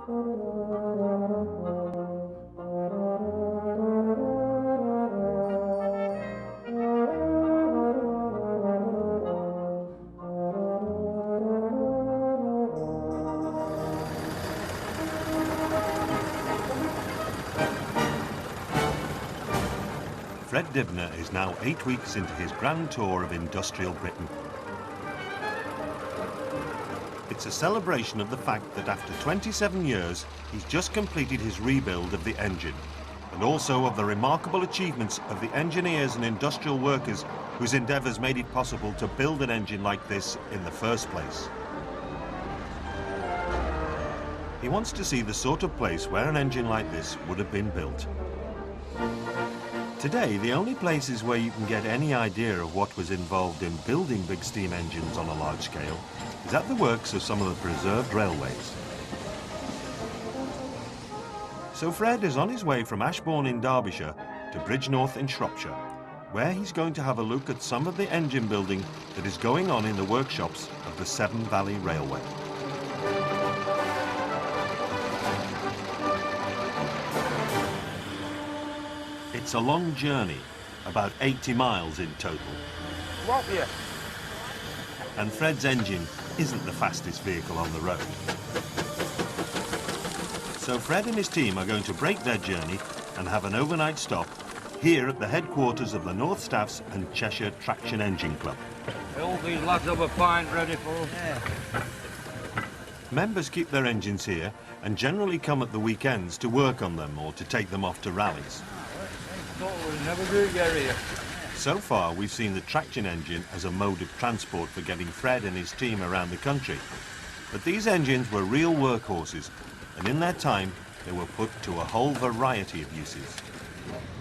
Fred Dibnah is now 8 weeks into his grand tour of industrial Britain. It's a celebration of the fact that after 27 years, he's just completed his rebuild of the engine, and also of the remarkable achievements of the engineers and industrial workers whose endeavours made it possible to build an engine like this in the first place. He wants to see the sort of place where an engine like this would have been built. Today, the only places where you can get any idea of what was involved in building big steam engines on a large scale is at the works of some of the preserved railways. So Fred is on his way from Ashbourne in Derbyshire to Bridgnorth in Shropshire, where he's going to have a look at some of the engine building that is going on in the workshops of the Severn Valley Railway. It's a long journey, about 80 miles in total. What, yeah? And Fred's engine isn't the fastest vehicle on the road. So Fred and his team are going to break their journey and have an overnight stop here at the headquarters of the North Staffs and Cheshire Traction Engine Club. All these lads have a pint ready for us. Yeah. Members keep their engines here and generally come at the weekends to work on them or to take them off to rallies. Never do get here. So far, we've seen the traction engine as a mode of transport for getting Fred and his team around the country. But these engines were real workhorses, and in their time, they were put to a whole variety of uses.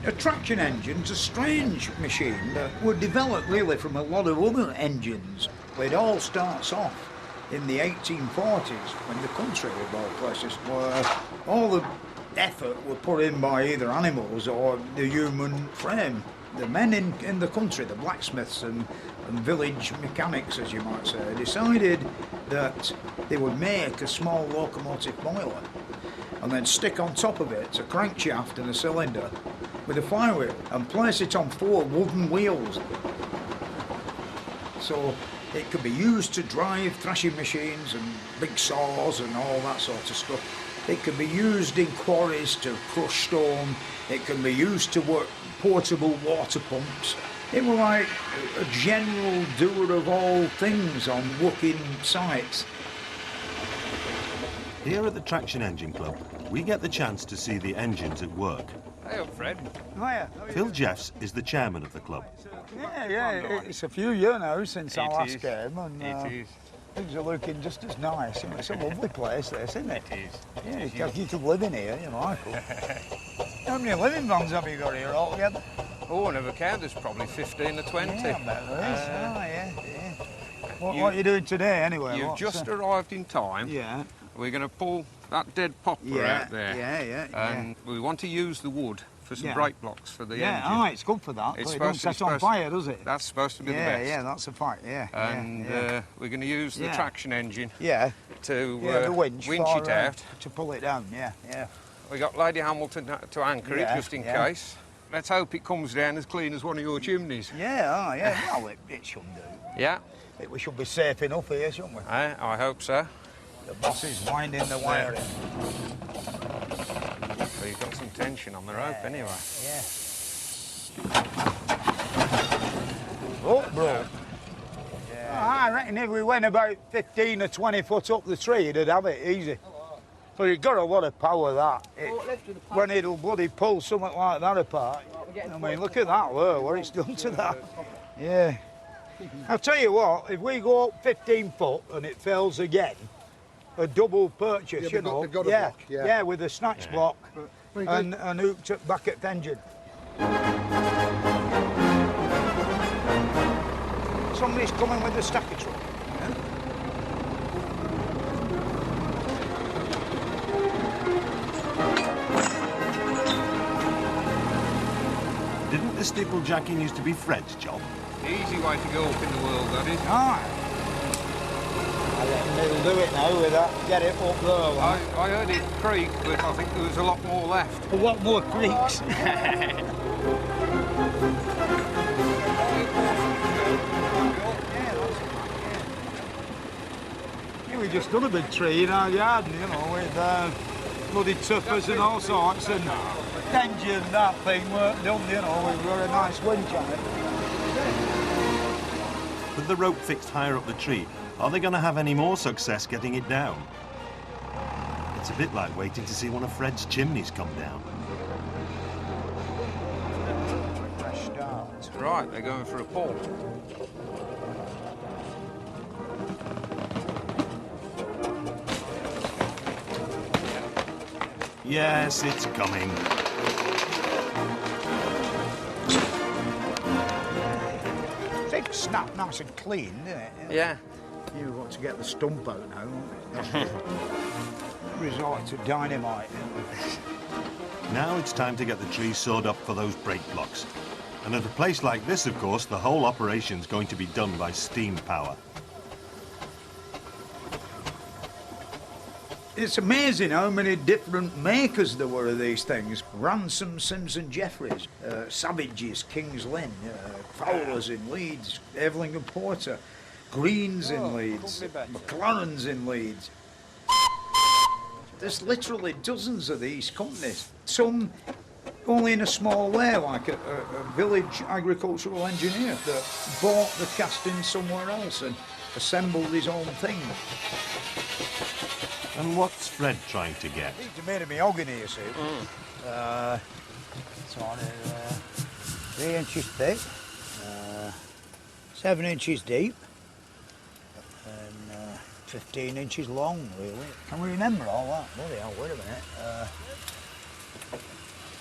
A traction engine's a strange machine that were developed really from a lot of other engines. It all starts off in the 1840s when the country, of all places, where all the effort were put in by either animals or the human frame. The men in the country, the blacksmiths and village mechanics, as you might say, decided that they would make a small locomotive boiler and then stick on top of it a crankshaft and a cylinder with a flywheel and place it on 4 wooden wheels. So it could be used to drive thrashing machines and big saws and all that sort of stuff. It can be used in quarries to crush stone. It can be used to work portable water pumps. It was like a general doer of all things on working sites. Here at the Traction Engine Club, we get the chance to see the engines at work. Hey up, Fred. Hiya. Phil Jeffs is the chairman of the club. Yeah, it's a few years now since I last came, and It is. things are looking just as nice. It's a lovely place, this, isn't it? It is. Yeah, because you could live in here, you know, I could. How many living vans have you got here altogether? Oh, I never count. There's probably 15 or 20. Yeah, I bet there is. Yeah. What are you doing today, anyway? You've just arrived in time. Yeah. We're going to pull that dead poplar out there. Yeah. And we want to use the wood for some Yeah. brake blocks for the engine. Yeah, it's good for that. It's It don't set on fire, does it? That's supposed to be the best. Yeah, that's a fact, yeah. And we're going to use the traction engine Yeah, to the winch winch for, it out. to pull it down, yeah. We got Lady Hamilton to anchor it just in case. Let's hope it comes down as clean as one of your chimneys. Yeah. Well, it should do. Yeah, We should be safe enough here, shouldn't we? I hope so. The boss is winding the wire in. So you've got some tension on the rope anyway. Yeah. Oh, bro. Yeah. I reckon if we went about 15 or 20 foot up the tree, it'd have it easy. But it's got a lot of power, that. When it'll bloody pull something like that apart. I mean, look at that, what it's done to that. Yeah. I'll tell you what, if we go up 15 foot and it fails again, a double purchase, you know. Block, yeah, with a snatch block and hooked up back at the engine. Somebody's coming with a stacker truck. Didn't the steeplejacking used to be Fred's job? Easy way to go up in the world, that is. Aye. I and he'll do it now with that. Get it up there. I heard it creak, but I think there was a lot more left. A lot more creaks. We just done a big tree in our garden, you know, with bloody tuppers and all sorts, and the engine, that thing weren't done, you know, we've got a nice winch on it. With the rope fixed higher up the tree, are they going to have any more success getting it down? It's a bit like waiting to see one of Fred's chimneys come down. Fresh start. Right, they're going for a pull. Yes, it's coming. Things snap nice and clean, doesn't it? Yeah. You want to get the stump out now, don't you? Resort to dynamite. Now it's time to get the tree sawed up for those break blocks. And at a place like this, of course, the whole operation's going to be done by steam power. It's amazing how many different makers there were of these things. Ransom, Simpson, Jeffries, Savages, King's Lynn, Fowlers in Leeds, Eveling and Porter, Greens in Leeds, McLaren's in Leeds. There's literally dozens of these companies. Some only in a small way, like a village agricultural engineer that bought the casting somewhere else and assembled his own thing. And what's Fred trying to get? These are made of mahogany, you see. It's on 3 inches thick, 7 inches deep, and 15 inches long, really. Can we remember all that? Bloody hell, wait a minute.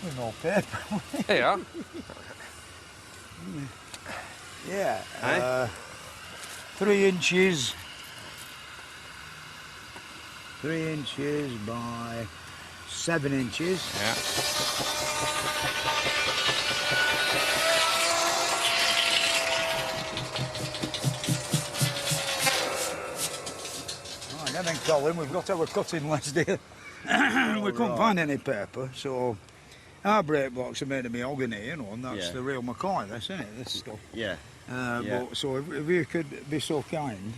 With no paper. Here you are. Yeah. 3 inches. 3 inches by 7 inches. Yeah. Right, then, Colin, we've got our cutting list here. We couldn't find any paper, so our break blocks are made of mahogany, you know, and that's the real McCoy, this, isn't it, this stuff? Yeah. But, so if you could be so kind,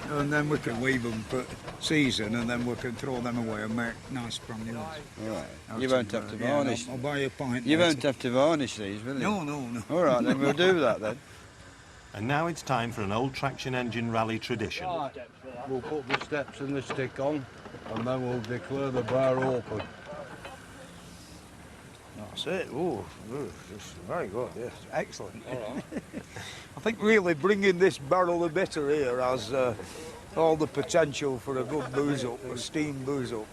and then we can leave them for season, and then we can throw them away and make nice brand new ones. Right. You won't have to varnish. I'll buy you a pint. You won't have to varnish these, will you? No. All right, then we'll do that then. And now it's time for an old traction engine rally tradition. We'll put the steps and the stick on, and then we'll declare the bar open. That's it. Oh, this is very good. Yes, excellent. I think really bringing this barrel of bitter here has all the potential for a good booze up, a steam booze up.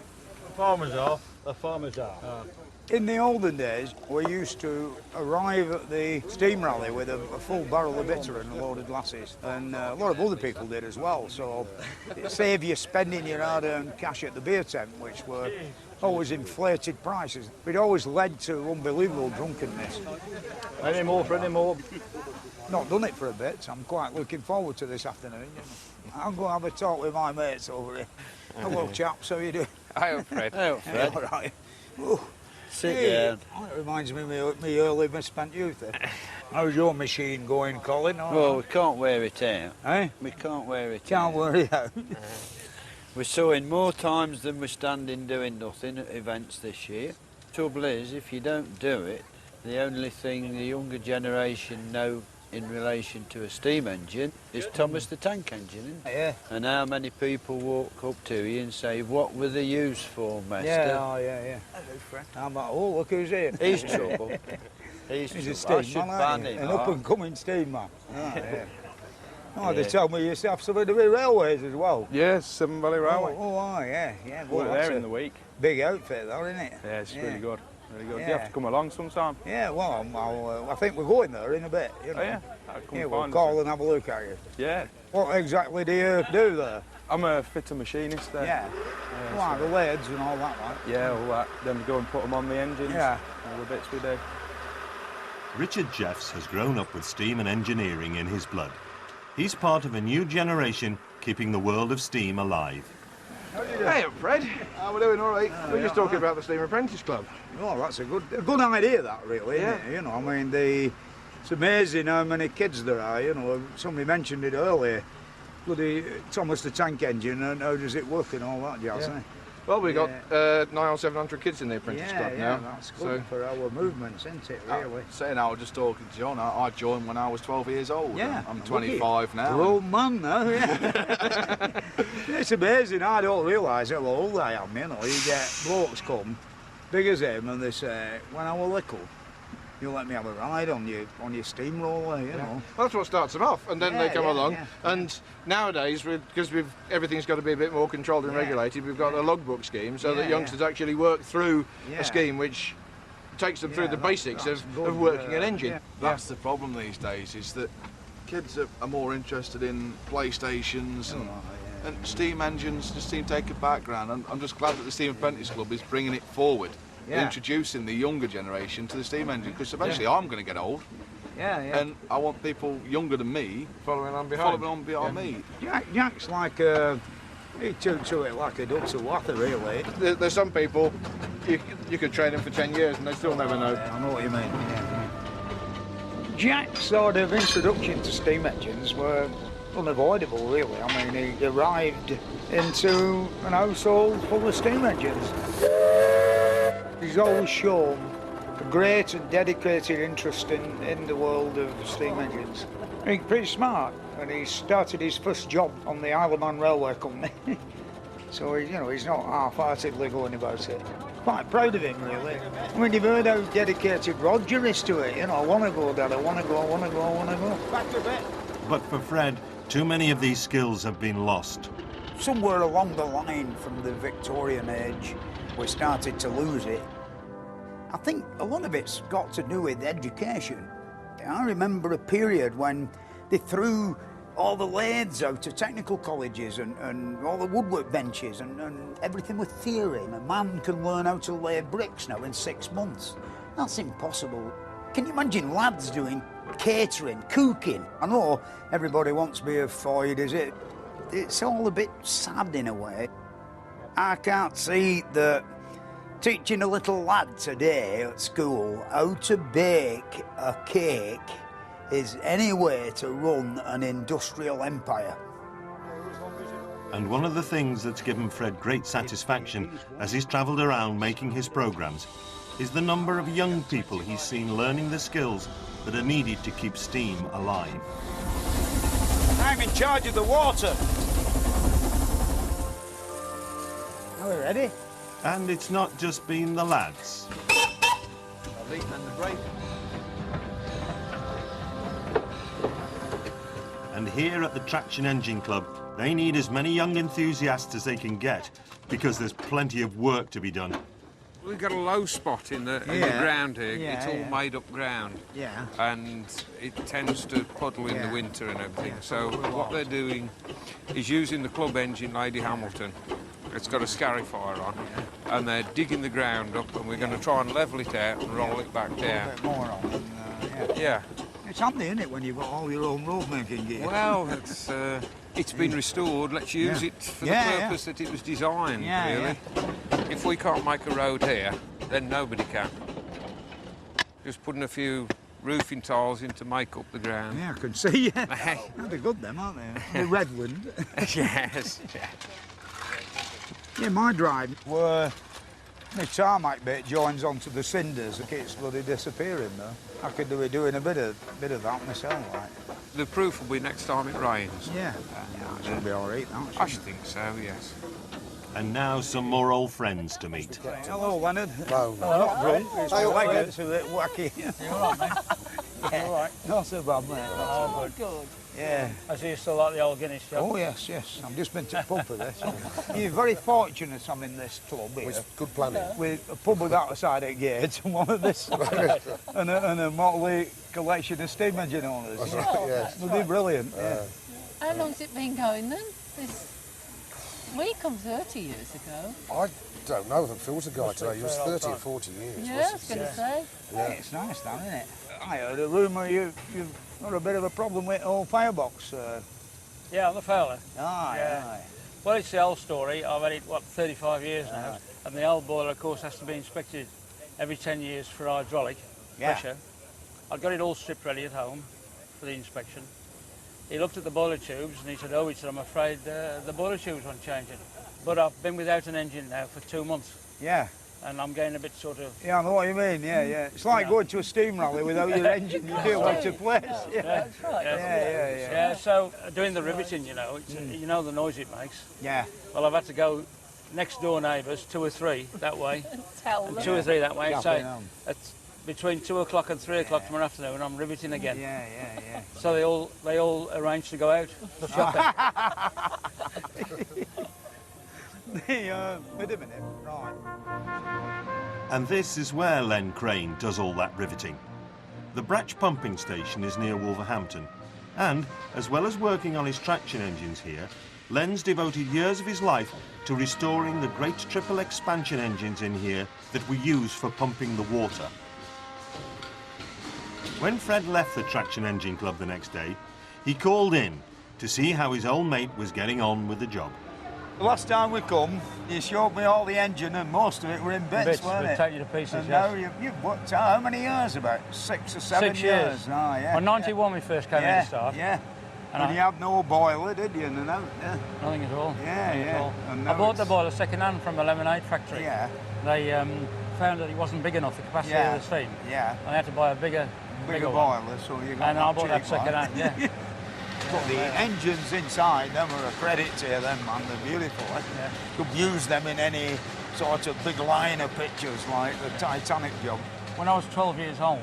The farmers are. In the olden days, we used to arrive at the steam rally with a full barrel of bitter and a load of glasses, and a lot of other people did as well, so it saved you spending your hard-earned cash at the beer tent, which were always inflated prices. It always led to unbelievable drunkenness. Any more? Not done it for a bit. I'm quite looking forward to this afternoon. I'll go have a talk with my mates over here. Hello, chaps. How you doing? Hi, Fred. Oh, Fred. All right. Ooh. Sit down. That reminds me of me early misspent youth. How's your machine going, Colin? Well, we can't wear it out. Eh? We can't wear it Can't out. worry out. We're sewing more times than we're standing doing nothing at events this year. Trouble is, if you don't do it, the only thing the younger generation know in relation to a steam engine is Thomas the Tank Engine, isn't it? Yeah. And how many people walk up to you and say, what were they used for, master? Yeah. Hello, friend. I'm like, oh, look who's here. He's trouble. He's He's a trouble. I steam should man, ban aren't you? him. An up-and-coming steam man. Yeah. Oh, they tell me you used to have some of the big railways as well. Yes, Severn Valley Railway. Yeah. We're Well, there that's in a the week. big outfit, though, isn't it? Yeah, it's really good. Really good. Yeah. You have to come along sometime. Yeah, well, I think we're going there in a bit. You know. Oh, yeah? I'll come Yeah, and we'll find call us. and have a look at you. Yeah. What exactly do you do there? I'm a fitter machinist there. Yeah. Well, the lathes and all that, right? Yeah, all that. Then we go and put them on the engines. Yeah. All the bits we do. Richard Jeffs has grown up with steam and engineering in his blood. He's part of a new generation keeping the world of steam alive. Hey, Fred. How are we doing? All right. We're just talking about the Steam Apprentice Club. Oh, that's a good idea, that, really, isn't it? You know, I mean, it's amazing how many kids there are, you know. Somebody mentioned it earlier. Bloody Thomas the Tank Engine, and how does it work and all that jazz, eh? Well, we've got nigh on 700 kids in the Apprentice Club now. Yeah, that's good for our movements, isn't it, really? Saying I was just talking to John, I joined when I was 12 years old. Yeah. I'm 25 now. You're old man now, yeah. It's amazing, I don't realise how old I am, you know. You get blokes come, big as him, and they say, when I was little, you let me have a ride on your steamroller, you know. Well, that's what starts them off, and then they come along. And nowadays, because everything's got to be a bit more controlled and regulated, we've got a logbook scheme so that youngsters actually work through a scheme which takes them through the basics of working an engine. That's the problem these days, is that kids are more interested in PlayStations and steam engines just seem to take a background. And I'm just glad that the Steam Apprentice Club is bringing it forward. Introducing the younger generation to the steam engine, because eventually I'm going to get old, and I want people younger than me following on behind me. Jack's like he took to it like a duck to water, really. There's some people you could train them for 10 years and they still never know. I know what you mean. Jack's sort of introduction to steam engines were unavoidable, really. I mean, he arrived into an household full of steam engines. He's always shown a great and dedicated interest in the world of steam engines. He's pretty smart, and he started his first job on the Isle of Man Railway Company. So, he's not half-heartedly going about it. Quite proud of him, really. I mean, you've heard how dedicated Roger is to it. I want to go, Dad, I want to go, I want to go, I want to go. Back to bed. But for Fred, too many of these skills have been lost. Somewhere along the line from the Victorian age, we started to lose it. I think a lot of it's got to do with education. I remember a period when they threw all the lathes out of technical colleges and all the woodwork benches and everything with theory. A man can learn how to lay bricks now in 6 months. That's impossible. Can you imagine lads doing catering, cooking? I know everybody wants to be a Foyd, is it? It's all a bit sad in a way. I can't see that teaching a little lad today at school how to bake a cake is any way to run an industrial empire. And one of the things that's given Fred great satisfaction as he's travelled around making his programmes is the number of young people he's seen learning the skills that are needed to keep steam alive. I'm in charge of the water. Are we ready? And it's not just been the lads. And the brake. And here at the Traction Engine Club, they need as many young enthusiasts as they can get, because there's plenty of work to be done. We've got a low spot in the ground here. It's all made up ground. Yeah. And it tends to puddle in the winter and everything. So what they're doing is using the club engine, Lady Hamilton. It's got a scarifier on, and they're digging the ground up, and we're going to try and level it out and roll it back down. A bit more on. Yeah. It's handy, isn't it, when you've got all your own road making gear? Well, it's been restored. Let's use it for the purpose that it was designed, really. If we can't make a road here, then nobody can. Just putting a few roofing tiles in to make up the ground. Yeah, I can see, They're good, them, aren't they? The Redland. Yes. Yeah, my drive where my tarmac bit joins onto the cinders. It's bloody disappearing, though. I could do doing a bit of that myself, like. The proof will be next time it rains. Yeah. It should be all right, I should think so, yes. And now some more old friends to meet. Hello, Leonard. Hello. Not drunk. It's my leg that's a bit wacky. You all right, mate? Yeah. All right. Not so bad, mate. Oh, good. Yeah. I see you still like the old Guinness job. Oh, yes. I've just been to the pub for this. You're very fortunate I'm in this club here. It's good planning. With a pub with that side at gates and one of this side. and a motley collection of steam engine owners. That's right, yes. They're brilliant, How long's it been going then? We come 30 years ago. I don't know. I think Phil's the guy today. He was 30 or 40 years. Yeah, I was going to say. Yeah. It's nice down, isn't it? I heard a rumour you've got a bit of a problem with old firebox Yeah, I'm the fowler. Aye, Yeah. aye. Well, it's the old story. I've had it, what, 35 years now. Aye. And the old boiler, of course, has to be inspected every 10 years for hydraulic pressure. I've got it all strip ready at home for the inspection. He looked at the boiler tubes and he said, oh, I'm afraid the boiler tubes won't change it. But I've been without an engine now for 2 months. Yeah. And I'm getting a bit sort of... Yeah, I know what you mean, yeah, yeah. It's like going to a steam rally without your engine, you do out of place. Yeah. That's right. Yeah, so doing the riveting, you know, you know the noise it makes. Yeah. Well, I've had to go next door neighbours, 2 or 3 that way, Tell and them. 2 or 3 that way, and say, Yapping on. at between 2 o'clock and 3 o'clock tomorrow afternoon, I'm riveting again. Yeah, yeah, yeah. So they all arranged to go out shopping. Wait a minute, right. And this is where Len Crane does all that riveting. The Bratch pumping station is near Wolverhampton, and as well as working on his traction engines here, Len's devoted years of his life to restoring the great triple expansion engines in here that we use for pumping the water. When Fred left the Traction Engine Club the next day, he called in to see how his old mate was getting on with the job. The last time we come, you showed me all the engine and most of it were in bits, weren't we'll it? take you to pieces, And yes. now you've worked out how many years? About 6 or 7 6 years. Oh, yeah. Well, 91 we first came in Yeah, to start. yeah. And And you had no boiler, did you? And yeah. Nothing at all. Yeah, nothing yeah. At all. And I now bought the it's- boiler second hand from a lemonade factory. Yeah. They found that it wasn't big enough, the capacity Yeah. of the steam. Yeah. I had to buy a bigger Bigger one. boiler, so you got And I bought that cheap one. second hand, yeah. But the engines inside, them are a credit to you, them, man. They're beautiful. Eh? Yeah. You could use them in any sort of big liner pictures like the Titanic job. When I was 12 years old,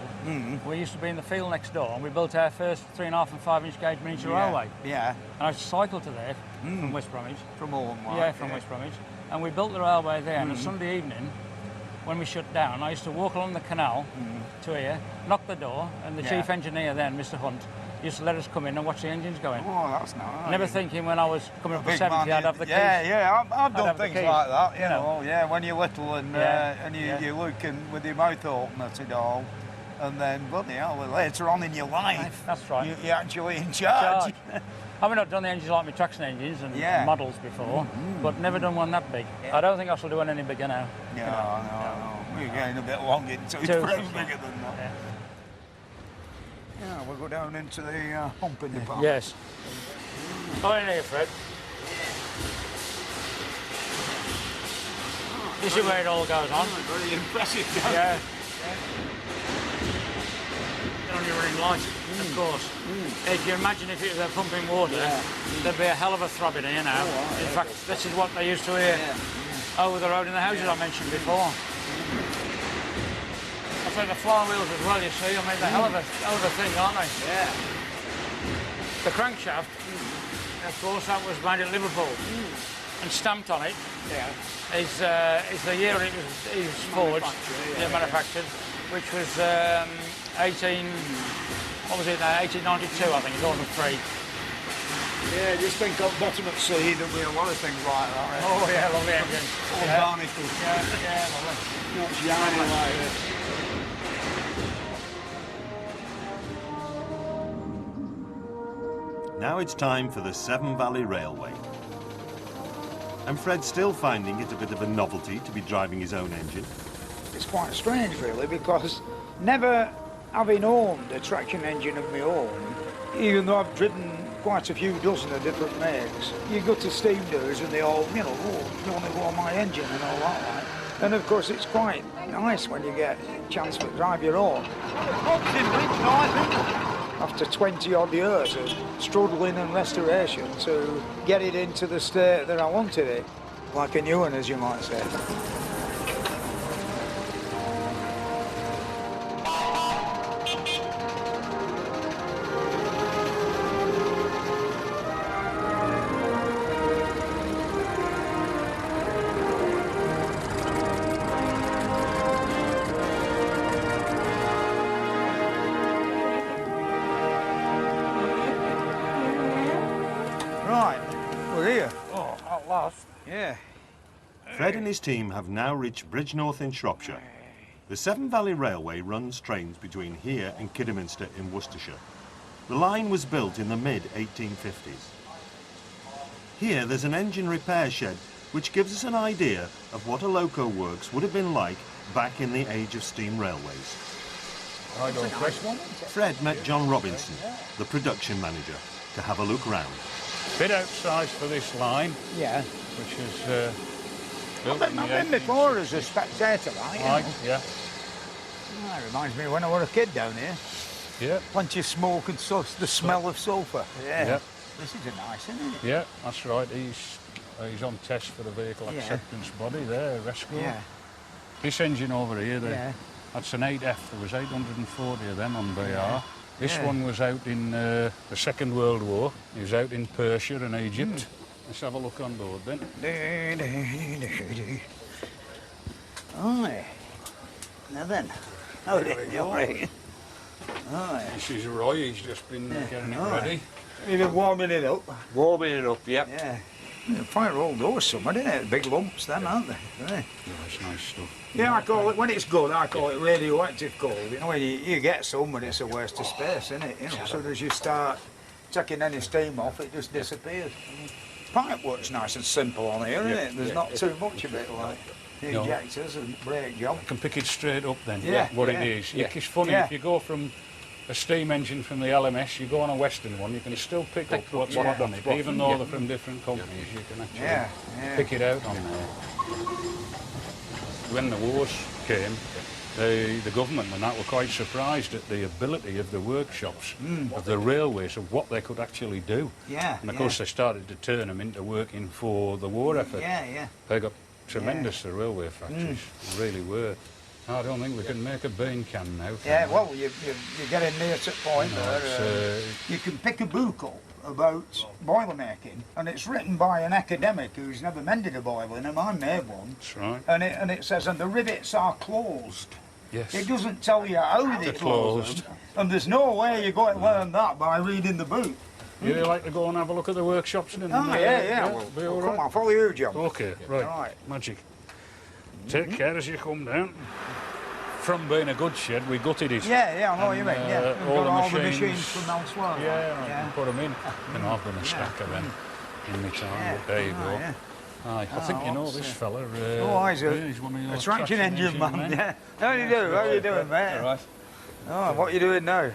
we used to be in the field next door and we built our first 3.5 and 5 inch gauge miniature railway. Yeah. And I cycled to there from West Bromwich. From home, like, Yeah, from West Bromwich. And we built the railway there and a Sunday evening, when we shut down, I used to walk along the canal to here, knock the door, and the chief engineer then, Mr. Hunt, used to let us come in and watch the engines going. Oh, that's nice. Never thinking when I was coming up to Big 70 man, I'd have the keys. Yeah, yeah, I've done have the things keys, like that, you you know. know. Yeah, when you're little and Yeah, you're looking with your mouth open at it all, and then, bloody hell, later on in your life, That's right. you're actually in charge. I mean, I've done the engines like my traction engines and models before, but never done one that big. I don't think I shall do one any bigger now. No. We're getting a bit long into it. Too. It's bigger than that. Yeah. Yeah, we'll go down into the pumping department. Yes. Go in here, Fred. This is where it all goes on. Very impressive. Yeah. You're on your running light, of course. If you imagine if it was pumping water, there'd be a hell of a throb in here now. In fact, this is what they used to hear over the road in the houses I mentioned before. I think the flywheels as well, you see. I mean, they're hell of a thing, aren't they? Yeah. The crankshaft, of course, that was made at Liverpool and stamped on it. Yeah. Is the year it was forged, manufactured, which was 1892, I think, it's order 3. Yeah, just think up bottom at sea, there'll be a lot of things like that. Right? Oh yeah, lovely engine. All barnacles. Yeah, lovely. Not shiny like this. Now it's time for the Severn Valley Railway. And Fred's still finding it a bit of a novelty to be driving his own engine. It's quite strange, really, because never having owned a traction engine of my own, even though I've driven quite a few dozen of different makes, you go to steam doers and they all, you know, oh, you want to go on my engine and all that, like. And of course, it's quite nice when you get a chance to drive your own. After 20 odd years of struggling and restoration to get it into the state that I wanted it, like a new one, as you might say. Right, we're here. Oh, at last. Yeah. Fred and his team have now reached Bridgnorth in Shropshire. The Severn Valley Railway runs trains between here and Kidderminster in Worcestershire. The line was built in the mid-1850s. Here there's an engine repair shed which gives us an idea of what a loco works would have been like back in the age of steam railways. Fred met John Robinson, the production manager, to have a look round. Bit outsized for this line. Yeah. Which is built in the I've been before as a spectator, right? Right, yeah. Oh, that reminds me when I was a kid down here. Yeah. Plenty of smoke and the smell of sulphur. Yeah. Yeah. This is a nice, isn't it? Yeah, that's right. He's on test for the vehicle acceptance body there, rescue. Yeah. This engine over here, Yeah. that's an 8F. There was 840 of them on BR. This one was out in the Second World War. He was out in Persia and Egypt. Let's have a look on board then. Aye. Now then. Oh, there we go. Right. Aye. This is Roy. He's just been getting it ready. You've been warming it up. Warming it up, yep. Yeah. Fire all those summer, didn't it? Big lumps then, aren't they? Yeah. Yeah, it's nice stuff. Yeah, I call it, when it's good, I call it radioactive coal. You know, when you get some, but it's a waste of space, isn't it? You know, as soon as you start taking any steam off, it just disappears. Pipe work's nice and simple on here, isn't it? There's not too much of it, like injectors and brake job. I can pick it straight up then, Yeah, what yeah, it is. yeah. It's funny, Yeah. if you go from a steam engine from the LMS, you go on a Western one, you can still pick up what's on it, even though they're from different companies, you can actually pick it out on there. When the wars came, the government and that were quite surprised at the ability of the workshops, of the railways, of what they could actually do. Yeah. And of course they started to turn them into working for the war effort. Yeah. They got tremendous, the railway factories, they really were. I don't think we can make a bean can now. Yeah, well, you're getting near to the point there. You can pick a book up about boiler making, and it's written by an academic who's never mended a boiler, and I made one. That's right. And it says, and the rivets are closed. Yes. It doesn't tell you how they're closed. And there's no way you're going to learn that by reading the book. You like to go and have a look at the workshops? And Yeah. Well, be all Come right. on, follow you, John. Okay, right. Magic. Take care as you come down. From being a good shed, we gutted it. Yeah, I know what you mean. Yeah, all the machines from elsewhere. Yeah, put them in. And I've done a stack of them in my time, but there you go. Yeah. Aye, I think you know this fella. He's one of your traction engine man. Yeah. How do you do? How you doing, mate? All right. Oh, what are you doing now?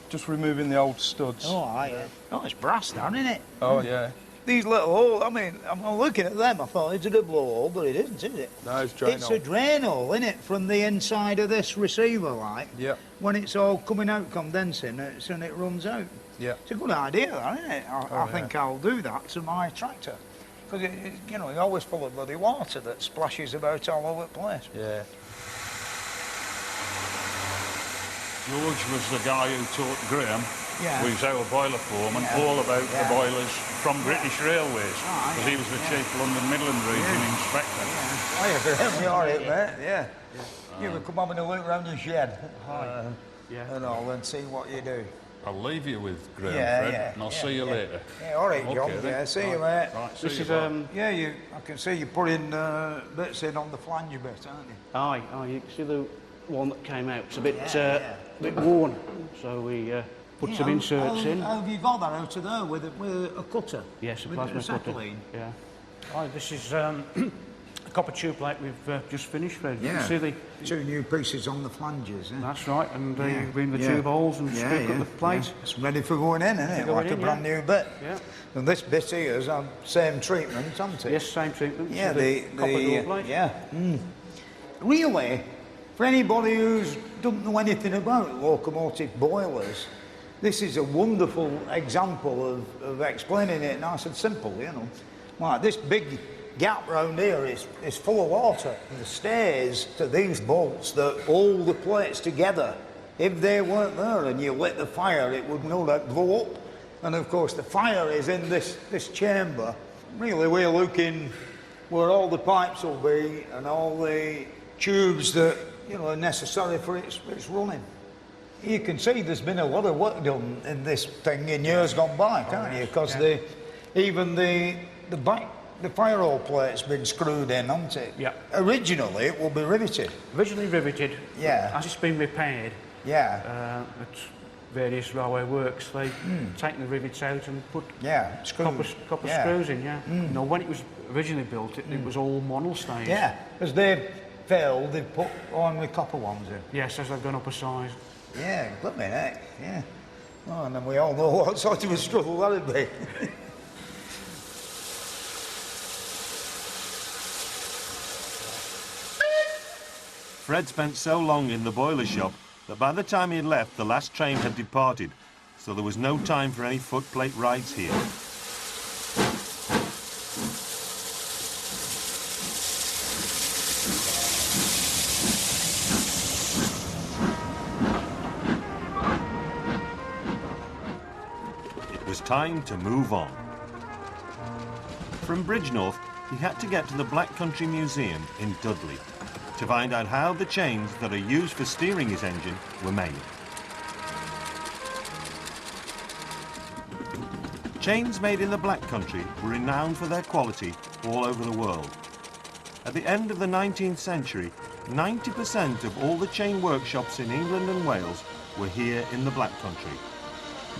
Just removing the old studs. Oh, it's brass down, isn't it? Oh, yeah. These little holes, I mean, I'm looking at them, I thought it's a double hole, but it isn't, is it? No, it's drain It's hole. a drain hole, isn't it, from the inside of this receiver, like? Yep. When it's all coming out condensing, and it runs out. Yeah. It's a good idea, that, isn't it? I think I'll do that to my tractor. Because, you know, you're always full of bloody water that splashes about all over the place. Yeah. George was the guy who taught Graham, who's our boiler foreman, all about the boilers from British Railways, because he was the Chief London Midland Region Inspector. Oh, yeah, Graham, you're all right, mate, yeah. You would come having a look around your shed and all, and see what you do. I'll leave you with Graham, Fred, and I'll see you later. Yeah, all right, John. Okay, Yeah, see you, mate. Right, This is, I can see you putting bits in on the flange bit, aren't you? Aye, you can see the one that came out. It's a bit worn, so we put some inserts in. Have you got that out of there with a cutter? Yes, a with plasma cutter. acetylene? Yeah. Aye, this is a copper tube like we've just finished, Fred. You can see the... 2 new pieces on the flanges, eh? That's right, and bring the tube holes and stick up the plate. Yeah. It's ready for going in, isn't it? Like a brand new bit. Yeah. And this bit here is same treatment, isn't it? Yes, same treatment. Yeah, so the copper door plate. Yeah. Really, for anybody who's don't know anything about locomotive boilers, this is a wonderful example of explaining it nice and simple, you know. Like this big gap round here is full of water. And the stairs to these bolts that hold the plates together, if they weren't there and you lit the fire, it would blow up. And of course the fire is in this chamber. Really, we're looking where all the pipes will be and all the tubes that, you know, are necessary for its running. You can see there's been a lot of work done in this thing in years gone by, can't you? Because even the fire hole plate's been screwed in, hasn't it? Yeah. Originally, it will be riveted. Originally riveted. Yeah. As it's been repaired. Yeah. various railway works, they take the rivets out and put copper Yeah. screws in, You know, when it was originally built, it was all monel stage. Yeah, as they've failed, they've put only copper ones in. Yes, as they've gone up a size. Yeah, blimey heck, yeah. Oh, and then we all know what sort of a struggle that'd be. Fred spent so long in the boiler shop that by the time he had left, the last train had departed, so there was no time for any footplate rides here. It was time to move on. From Bridgnorth, he had to get to the Black Country Museum in Dudley to find out how the chains that are used for steering his engine were made. Chains made in the Black Country were renowned for their quality all over the world. At the end of the 19th century, 90% of all the chain workshops in England and Wales were here in the Black Country.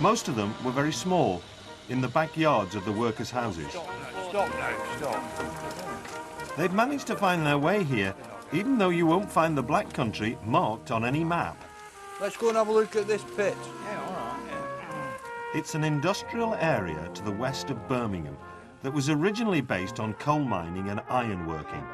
Most of them were very small, in the backyards of the workers' houses. Stop now, stop. They've managed to find their way here, even though you won't find the Black Country marked on any map. Let's go and have a look at this pit. Yeah, all right, yeah. It's an industrial area to the west of Birmingham that was originally based on coal mining and ironworking.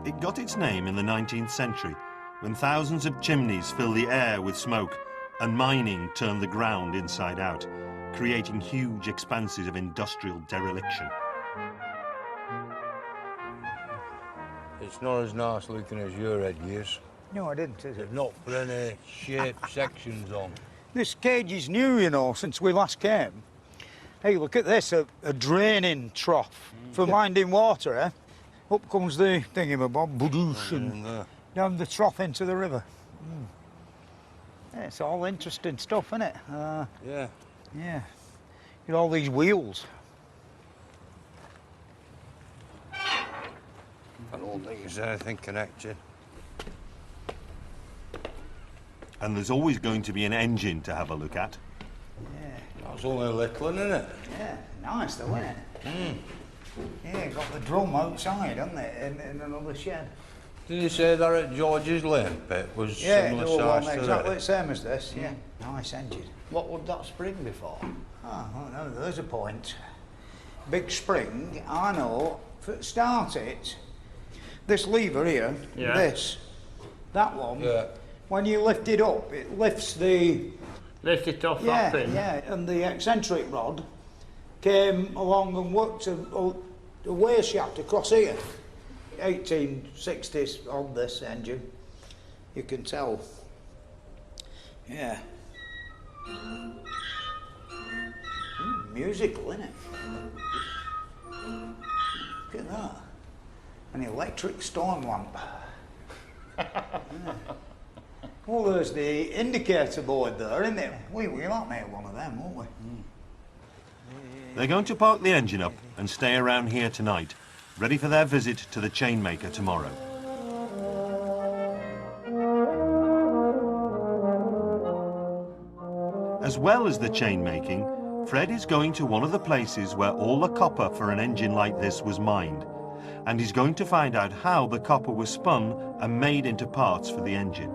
It got its name in the 19th century, when thousands of chimneys filled the air with smoke and mining turned the ground inside out, creating huge expanses of industrial dereliction. It's not as nice looking as your head is. No, I didn't, is it? They've not put any shaped sections on. This cage is new, you know, since we last came. Hey, look at this, a draining trough for minding water, eh? Up comes the thingamabob, badoosh, and down the trough into the river. Yeah, it's all interesting stuff, isn't it? Yeah. Yeah. Look at all these wheels. I don't think there's anything connected. And there's always going to be an engine to have a look at. Yeah. That's only a little, isn't it? Yeah, nice though, isn't it? Yeah, got the drum outside, haven't it, in another shed. Did you say that at George's Lane pit was similar size to exactly the that? same as this, yeah. Nice engine. What would that spring be for? Oh, well, no, there's a point. Big spring, I know, start it. This lever here, this, that one, when you lift it up, it lifts the... Lift it off that pin? Yeah, and the eccentric rod came along and worked a way shaft across here. 1860s on this engine, you can tell. Yeah. Musical, isn't it? Look at that. An electric storm lamp. Well, there's the indicator board there, isn't it? We'll have made one of them, won't we? They're going to park the engine up and stay around here tonight, ready for their visit to the chainmaker tomorrow. As well as the chain making, Fred is going to one of the places where all the copper for an engine like this was mined, and he's going to find out how the copper was spun and made into parts for the engine.